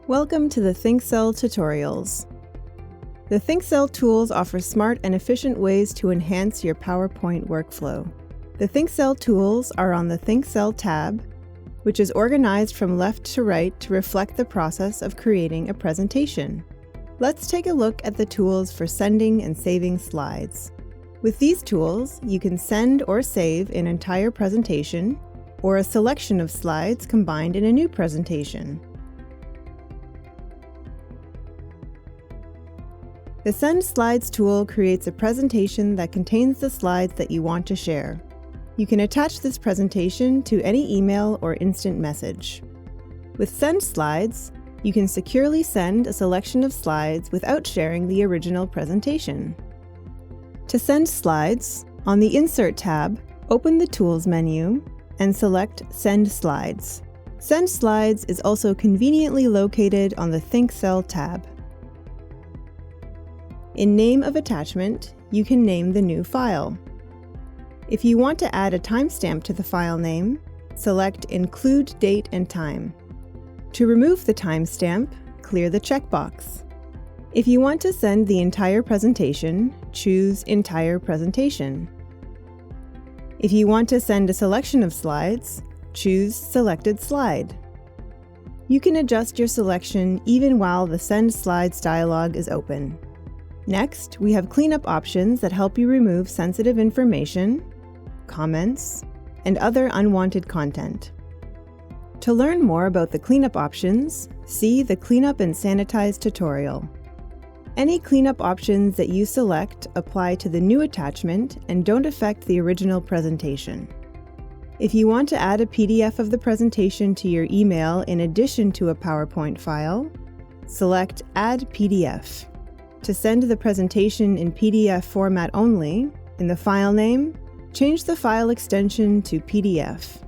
Welcome to the ThinkCell tutorials. The ThinkCell tools offer smart and efficient ways to enhance your PowerPoint workflow. The ThinkCell tools are on the ThinkCell tab, which is organized from left to right to reflect the process of creating a presentation. Let's take a look at the tools for sending and saving slides. With these tools, you can send or save an entire presentation or a selection of slides combined in a new presentation. The Send Slides tool creates a presentation that contains the slides that you want to share. You can attach this presentation to any email or instant message. With Send Slides, you can securely send a selection of slides without sharing the original presentation. To send slides, on the Insert tab, open the Tools menu and select Send Slides. Send Slides is also conveniently located on the ThinkCell tab. In Name of Attachment, you can name the new file. If you want to add a timestamp to the file name, select Include Date and Time. To remove the timestamp, clear the checkbox. If you want to send the entire presentation, choose Entire Presentation. If you want to send a selection of slides, choose Selected Slide. You can adjust your selection even while the Send Slides dialog is open. Next, we have cleanup options that help you remove sensitive information, comments, and other unwanted content. To learn more about the cleanup options, see the Cleanup and Sanitize tutorial. Any cleanup options that you select apply to the new attachment and don't affect the original presentation. If you want to add a PDF of the presentation to your email in addition to a PowerPoint file, select Add PDF. To send the presentation in PDF format only, in the file name, change the file extension to PDF.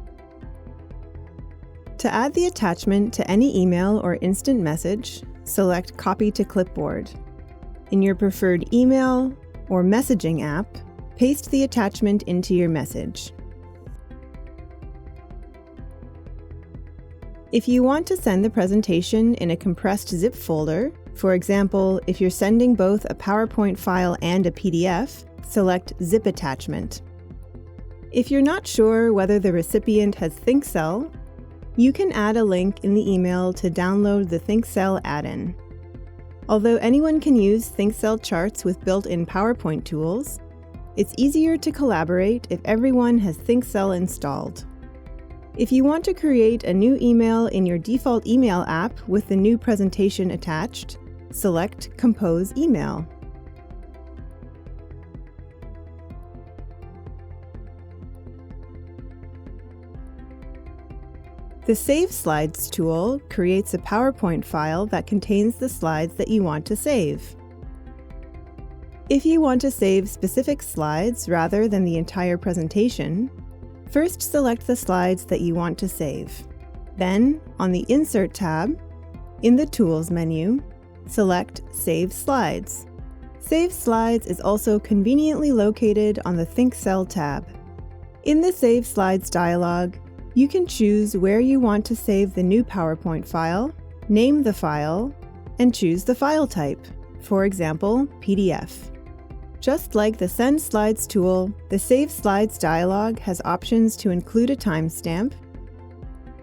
To add the attachment to any email or instant message, select Copy to Clipboard. In your preferred email or messaging app, paste the attachment into your message. If you want to send the presentation in a compressed zip folder, for example, if you're sending both a PowerPoint file and a PDF, select Zip Attachment. If you're not sure whether the recipient has ThinkCell, you can add a link in the email to download the ThinkCell add-in. Although anyone can use ThinkCell charts with built-in PowerPoint tools, it's easier to collaborate if everyone has ThinkCell installed. If you want to create a new email in your default email app with the new presentation attached, select Compose Email. The Save Slides tool creates a PowerPoint file that contains the slides that you want to save. If you want to save specific slides rather than the entire presentation, first select the slides that you want to save. Then, on the Insert tab, in the Tools menu, select Save Slides. Save Slides is also conveniently located on the ThinkCell tab. In the Save Slides dialog, you can choose where you want to save the new PowerPoint file, name the file, and choose the file type, for example, PDF. Just like the Send Slides tool, the Save Slides dialog has options to include a timestamp,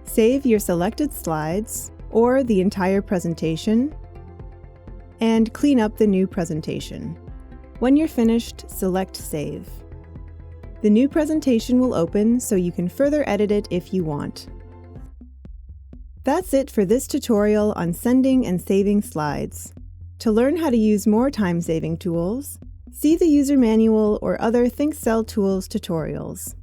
save your selected slides or the entire presentation, and clean up the new presentation. When you're finished, select Save. The new presentation will open so you can further edit it if you want. That's it for this tutorial on sending and saving slides. To learn how to use more time-saving tools, see the user manual or other ThinkCell tools tutorials.